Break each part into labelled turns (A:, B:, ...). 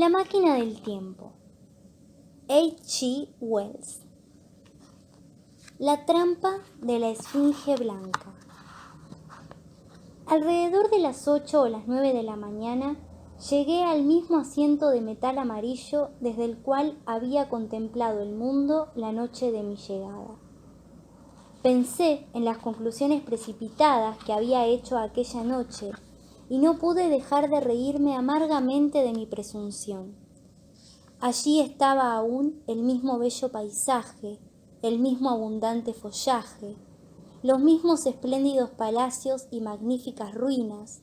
A: La máquina del tiempo. H. G. Wells. La trampa de la esfinge blanca. Alrededor de las 8 o las 9 de la mañana, llegué al mismo asiento de metal amarillo desde el cual había contemplado el mundo la noche de mi llegada. Pensé en las conclusiones precipitadas que había hecho aquella noche y no pude dejar de reírme amargamente de mi presunción. Allí estaba aún el mismo bello paisaje, el mismo abundante follaje, los mismos espléndidos palacios y magníficas ruinas,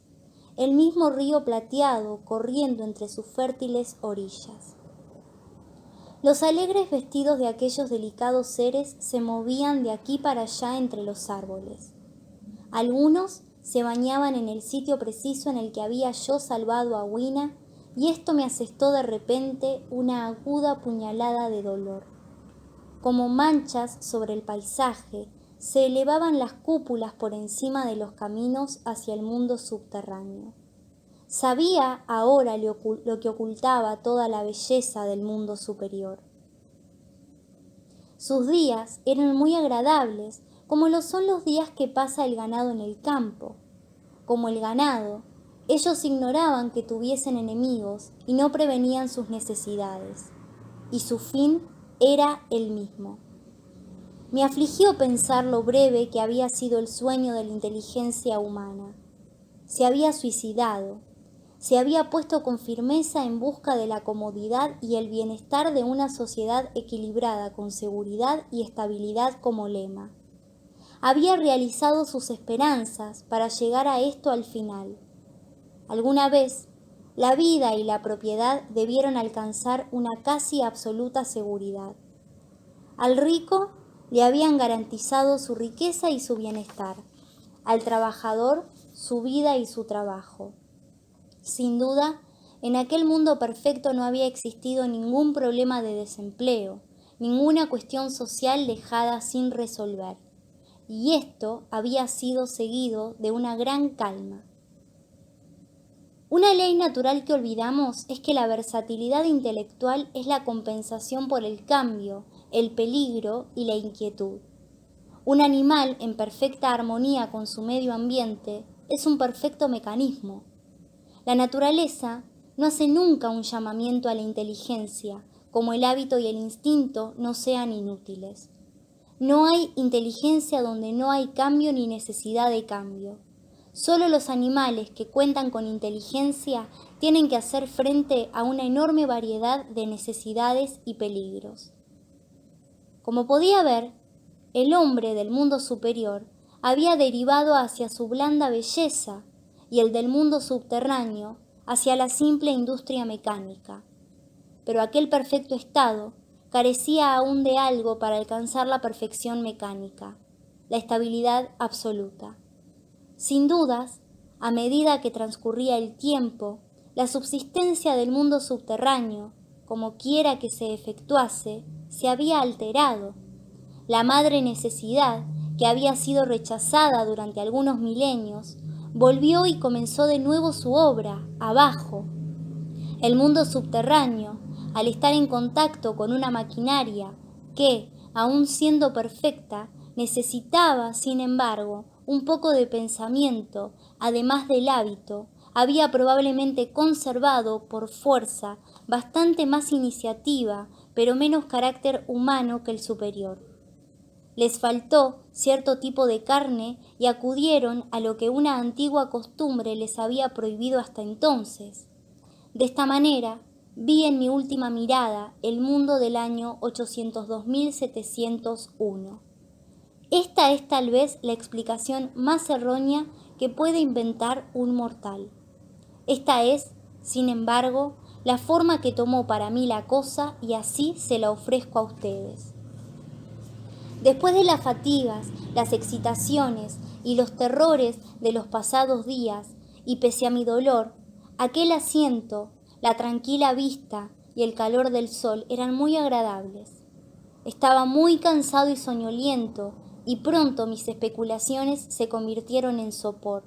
A: el mismo río plateado corriendo entre sus fértiles orillas. Los alegres vestidos de aquellos delicados seres se movían de aquí para allá entre los árboles. Algunos se bañaban en el sitio preciso en el que había yo salvado a Wina, y esto me asestó de repente una aguda puñalada de dolor. Como manchas sobre el paisaje, se elevaban las cúpulas por encima de los caminos hacia el mundo subterráneo. Sabía ahora lo que ocultaba toda la belleza del mundo superior. Sus días eran muy agradables, como lo son los días que pasa el ganado en el campo. Como el ganado, ellos ignoraban que tuviesen enemigos y no prevenían sus necesidades, y su fin era el mismo. Me afligió pensar lo breve que había sido el sueño de la inteligencia humana. Se había suicidado, se había puesto con firmeza en busca de la comodidad y el bienestar de una sociedad equilibrada con seguridad y estabilidad como lema. Había realizado sus esperanzas para llegar a esto al final. Alguna vez, la vida y la propiedad debieron alcanzar una casi absoluta seguridad. Al rico le habían garantizado su riqueza y su bienestar, al trabajador su vida y su trabajo. Sin duda, en aquel mundo perfecto no había existido ningún problema de desempleo, ninguna cuestión social dejada sin resolver. Y esto había sido seguido de una gran calma. Una ley natural que olvidamos es que la versatilidad intelectual es la compensación por el cambio, el peligro y la inquietud. Un animal en perfecta armonía con su medio ambiente es un perfecto mecanismo. La naturaleza no hace nunca un llamamiento a la inteligencia, como el hábito y el instinto no sean inútiles. No hay inteligencia donde no hay cambio ni necesidad de cambio. Solo los animales que cuentan con inteligencia tienen que hacer frente a una enorme variedad de necesidades y peligros. Como podía ver, el hombre del mundo superior había derivado hacia su blanda belleza y el del mundo subterráneo hacia la simple industria mecánica. Pero aquel perfecto estado carecía aún de algo para alcanzar la perfección mecánica, la estabilidad absoluta. Sin dudas, a medida que transcurría el tiempo, la subsistencia del mundo subterráneo, como quiera que se efectuase, se había alterado. La madre necesidad, que había sido rechazada durante algunos milenios, volvió y comenzó de nuevo su obra, abajo. El mundo subterráneo, al estar en contacto con una maquinaria que, aun siendo perfecta, necesitaba, sin embargo, un poco de pensamiento, además del hábito, había probablemente conservado, por fuerza, bastante más iniciativa, pero menos carácter humano que el superior. Les faltó cierto tipo de carne y acudieron a lo que una antigua costumbre les había prohibido hasta entonces. De esta manera, vi en mi última mirada el mundo del año 802.701. Esta es tal vez la explicación más errónea que puede inventar un mortal. Esta es, sin embargo, la forma que tomó para mí la cosa y así se la ofrezco a ustedes. Después de las fatigas, las excitaciones y los terrores de los pasados días, y pese a mi dolor, aquel asiento, la tranquila vista y el calor del sol eran muy agradables. Estaba muy cansado y soñoliento, y pronto mis especulaciones se convirtieron en sopor.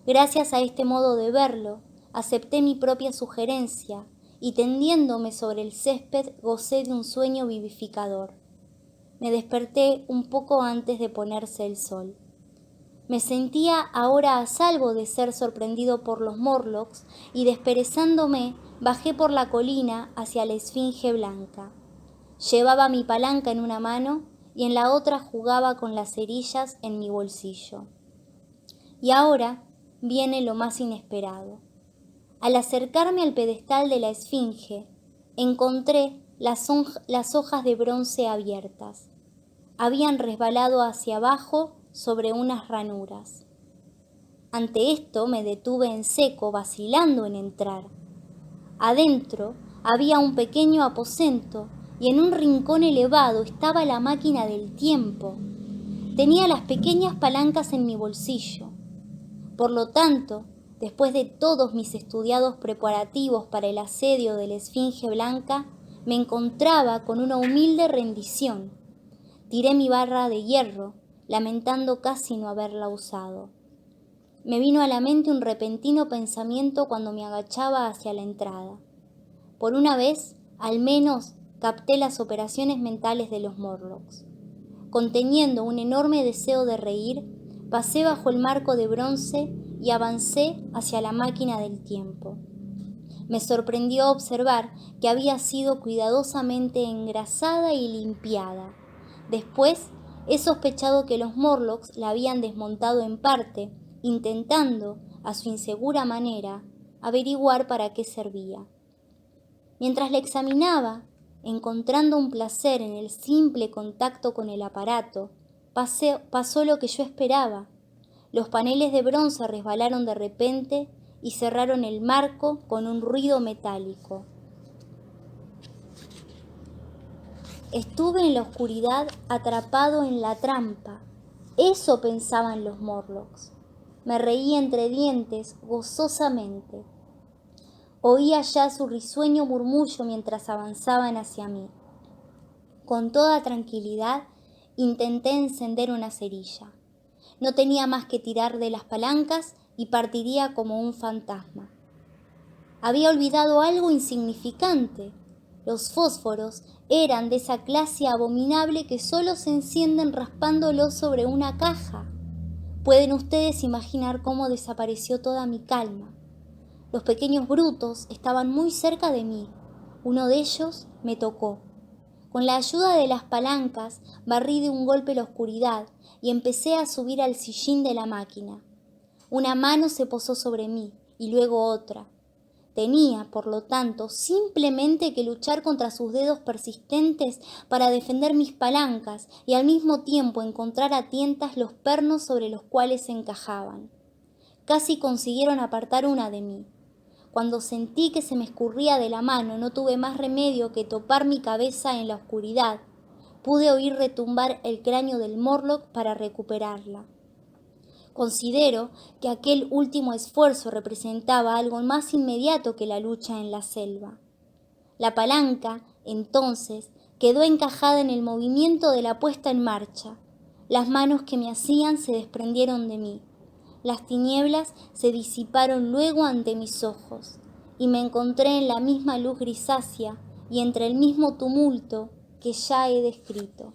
A: Gracias a este modo de verlo, acepté mi propia sugerencia, y tendiéndome sobre el césped gocé de un sueño vivificador. Me desperté un poco antes de ponerse el sol. Me sentía ahora a salvo de ser sorprendido por los Morlocks y desperezándome bajé por la colina hacia la esfinge blanca. Llevaba mi palanca en una mano y en la otra jugaba con las cerillas en mi bolsillo. Y ahora viene lo más inesperado. Al acercarme al pedestal de la esfinge, encontré las hojas de bronce abiertas. Habían resbalado hacia abajo sobre unas ranuras. Ante esto me detuve en seco, vacilando en entrar. Adentro había un pequeño aposento y en un rincón elevado estaba la máquina del tiempo. Tenía las pequeñas palancas en mi bolsillo. Por lo tanto, después de todos mis estudiados preparativos para el asedio de la esfinge blanca, me encontraba con una humilde rendición. Tiré mi barra de hierro, lamentando casi no haberla usado. Me vino a la mente un repentino pensamiento cuando me agachaba hacia la entrada. Por una vez, al menos, capté las operaciones mentales de los Morlocks. Conteniendo un enorme deseo de reír, pasé bajo el marco de bronce y avancé hacia la máquina del tiempo. Me sorprendió observar que había sido cuidadosamente engrasada y limpiada. Después, he sospechado que los Morlocks la habían desmontado en parte, intentando, a su insegura manera, averiguar para qué servía. Mientras la examinaba, encontrando un placer en el simple contacto con el aparato, pasó lo que yo esperaba. Los paneles de bronce resbalaron de repente y cerraron el marco con un ruido metálico. Estuve en la oscuridad atrapado en la trampa. Eso pensaban los Morlocks. Me reí entre dientes gozosamente. Oía ya su risueño murmullo mientras avanzaban hacia mí. Con toda tranquilidad intenté encender una cerilla. No tenía más que tirar de las palancas y partiría como un fantasma. Había olvidado algo insignificante. Los fósforos eran de esa clase abominable que solo se encienden raspándolos sobre una caja. Pueden ustedes imaginar cómo desapareció toda mi calma. Los pequeños brutos estaban muy cerca de mí. Uno de ellos me tocó. Con la ayuda de las palancas barrí de un golpe la oscuridad y empecé a subir al sillín de la máquina. Una mano se posó sobre mí y luego otra. Tenía, por lo tanto, simplemente que luchar contra sus dedos persistentes para defender mis palancas y al mismo tiempo encontrar a tientas los pernos sobre los cuales se encajaban. Casi consiguieron apartar una de mí. Cuando sentí que se me escurría de la mano, no tuve más remedio que topar mi cabeza en la oscuridad. Pude oír retumbar el cráneo del Morlock para recuperarla. Considero que aquel último esfuerzo representaba algo más inmediato que la lucha en la selva. La palanca, entonces, quedó encajada en el movimiento de la puesta en marcha. Las manos que me hacían se desprendieron de mí. Las tinieblas se disiparon luego ante mis ojos, y me encontré en la misma luz grisácea y entre el mismo tumulto que ya he descrito.